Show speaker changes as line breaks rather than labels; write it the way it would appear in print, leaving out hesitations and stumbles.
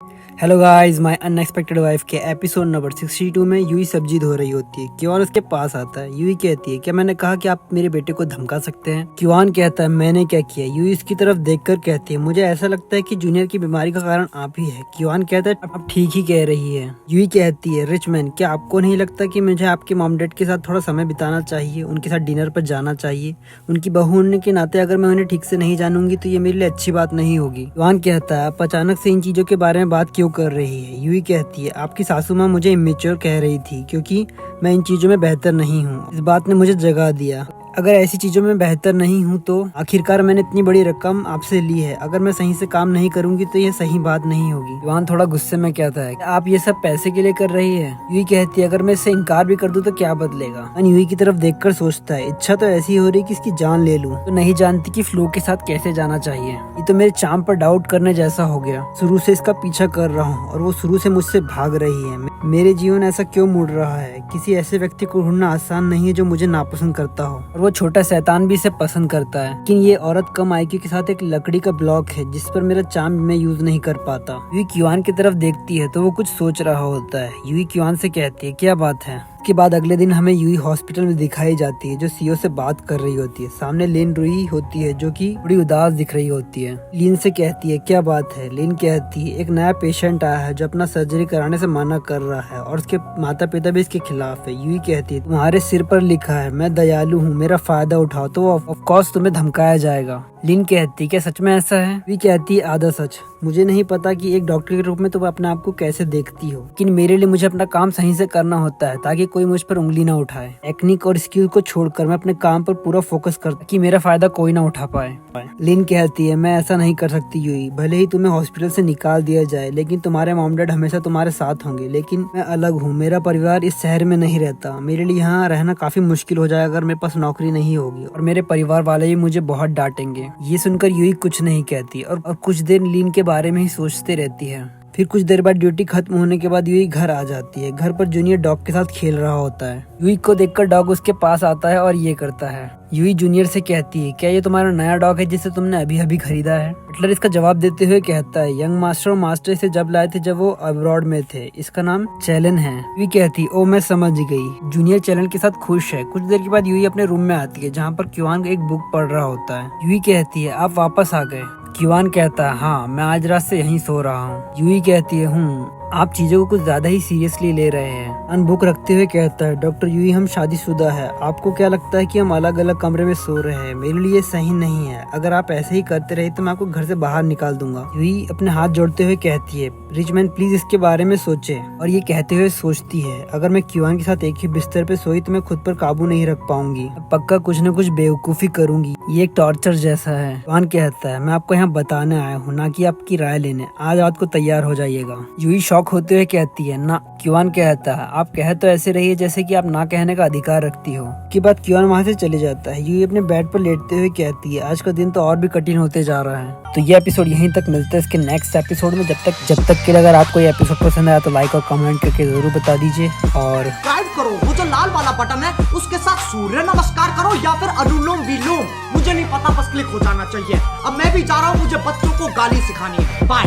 Hello guys, my unexpected wife के episode number 62 में Yui सब्जी धो रही होती है। क्यूआन उसके पास आता है। यूई कहती है, क्या मैंने कहा कि आप मेरे बेटे को धमका सकते हैं? क्यूआन कहता है, मैंने क्या किया? यूई उसकी तरफ देखकर कहती है, मुझे ऐसा लगता है कि जूनियर की बीमारी का कारण आप ही है। क्यूआन कहता है, आप ठीक ही कह रही है। यूई कहती है, रिचमैन, क्या आपको नहीं लगता कि मुझे आपके मॉम डैड के साथ थोड़ा समय बिताना चाहिए, उनके साथ डिनर पर जाना चाहिए? उनकी बहू होने के नाते अगर मैं उन्हें ठीक से नहीं जानूंगी तो ये मेरे लिए अच्छी बात नहीं होगी। क्यूआन कहता है, आप अचानक से इन चीजों के बारे में बात क्यों कर रही है? यूई कहती है, आपकी सासू माँ मुझे इमेच्योर कह रही थी क्योंकि मैं इन चीजों में बेहतर नहीं हूँ। इस बात ने मुझे जगा दिया। अगर ऐसी चीजों में बेहतर नहीं हूँ तो आखिरकार मैंने इतनी बड़ी रकम आपसे ली है। अगर मैं सही से काम नहीं करूंगी तो ये सही बात नहीं होगी। युवान थोड़ा गुस्से में कहता है, आप ये सब पैसे के लिए कर रही है? यूई कहती है, अगर मैं इससे इनकार भी कर दूं तो क्या बदलेगा? यूई की तरफ देखकर सोचता है, इच्छा तो ऐसी हो रही कि इसकी जान ले लूं, तो नहीं जानती कि फ्लो के साथ कैसे जाना चाहिए। ये तो मेरे चाम पर डाउट करने जैसा हो गया। शुरू से इसका पीछा कर रहा हूँ और वो शुरू से मुझसे भाग रही है। मेरे जीवन ऐसा क्यों मुड़ रहा है? किसी ऐसे व्यक्ति को ढूंढना आसान नहीं है जो मुझे नापसंद करता हो, और वो छोटा शैतान भी इसे पसंद करता है। लेकिन ये औरत कम आईक्यू के साथ एक लकड़ी का ब्लॉक है जिस पर मेरा चार्म मैं यूज नहीं कर पाता। यूई क्यूआन की तरफ देखती है तो वो कुछ सोच रहा होता है। यूई क्यूआन से कहती है, क्या बात है? के बाद अगले दिन हमें यूई हॉस्पिटल में दिखाई जाती है जो सीओ से बात कर रही होती है। सामने लिन रुई होती है जो कि बड़ी उदास दिख रही होती है। लिन से कहती है, क्या बात है? लिन कहती है, एक नया पेशेंट आया है जो अपना सर्जरी कराने से मना कर रहा है और उसके माता पिता भी इसके खिलाफ है। यूई कहती है, तुम्हारे सिर पर लिखा है मैं दयालु हूँ, मेरा फायदा उठाओ, तो ऑफ कोर्स तुम्हें धमकाया जाएगा। लिन कहती है, क्या सच में ऐसा है? यूई कहती है, आधा सच। मुझे नहीं पता कि एक डॉक्टर के रूप में तुम अपने आप को कैसे देखती हो, लेकिन मेरे लिए मुझे अपना काम सही से करना होता है ताकि कोई मुझ पर उंगली ना उठाए। टेक्निक और स्किल को छोड़कर मैं अपने काम पर पूरा फोकस करता कि मेरा फायदा कोई ना उठा पाए। लिन कहती है, मैं ऐसा नहीं कर सकती यूई। भले ही तुम्हें हॉस्पिटल से निकाल दिया जाए लेकिन तुम्हारे मॉम डैड हमेशा तुम्हारे साथ होंगे। लेकिन मैं अलग हूँ, मेरा परिवार इस शहर में नहीं रहता। मेरे लिए यहाँ रहना काफी मुश्किल हो जाएगा अगर मेरे पास नौकरी नहीं होगी, और मेरे परिवार वाले भी मुझे बहुत डांटेंगे। ये सुनकर यूई कुछ नहीं कहती और कुछ देर लिन के बारे में ही सोचते रहती है। फिर कुछ देर बाद ड्यूटी खत्म होने के बाद यूई घर आ जाती है। घर पर जूनियर डॉग के साथ खेल रहा होता है। यूई को देखकर डॉग उसके पास आता है और ये करता है। यूई जूनियर से कहती है, क्या ये तुम्हारा नया डॉग है जिसे तुमने अभी अभी खरीदा है? बटलर इसका जवाब देते हुए कहता है, यंग मास्टर और मास्टर इसे जब लाए थे जब वो अब्रॉड में थे। इसका नाम चैलन है। यूई कहती, ओ मैं समझ गई। जूनियर चैलन के साथ खुश है। कुछ देर के बाद यूई अपने रूम में आती है जहाँ पर क्यूआन एक बुक पढ़ रहा होता है। यूई कहती है, आप वापस आ गए? क्यूआन कहता है, हाँ, मैं आज रात से यहीं सो रहा हूँ। यूई कहती है, आप चीजों को कुछ ज्यादा ही सीरियसली ले रहे हैं। अन बुक रखते हुए कहता है, डॉक्टर यूई, हम शादीशुदा है। आपको क्या लगता है कि हम अलग अलग कमरे में सो रहे हैं? मेरे लिए सही नहीं है। अगर आप ऐसे ही करते रहे तो मैं आपको घर से बाहर निकाल दूंगा। यूई अपने हाथ जोड़ते हुए कहती है, रिचमैन प्लीज इसके बारे में सोचे। और ये कहते हुए सोचती है, अगर मैं क्यूआन के साथ एक ही बिस्तर पे सोई तो मैं खुद पर काबू नहीं रख पाऊंगी। पक्का कुछ न कुछ बेवकूफी करूंगी। ये एक टॉर्चर जैसा है। क्यूआन कहता है, मैं आपको यहाँ बताने आया हूँ, ना कि आपकी राय लेने। आज रात को तैयार हो जाइएगा। यूई शॉक होते हुए कहती है, ना। क्यूआन कहता है, आप कह तो ऐसे रही है जैसे कि आप ना कहने का अधिकार रखती हो। के बाद क्यूआन वहाँ से चले जाता है। यूई अपने बेड पर लेटते हुए कहती है, आज का दिन तो और भी कठिन होते जा रहा है। तो ये एपिसोड यहीं तक। मिलता है इसके नेक्स्ट एपिसोड में। जब तक के लिए अगर आपको ये एपिसोड पसंद आया तो लाइक और कमेंट करके जरूर बता दीजिए। और
सब्सक्राइब करो, वो जो लाल वाला बटन है उसके साथ सूर्य नमस्कार करो या फिर अनुलोम विलोम, मुझे नहीं पता, बस क्लिक हो जाना चाहिए। अब मैं भी जा रहा हूँ, मुझे बच्चों को गाली सिखानी है। बाय।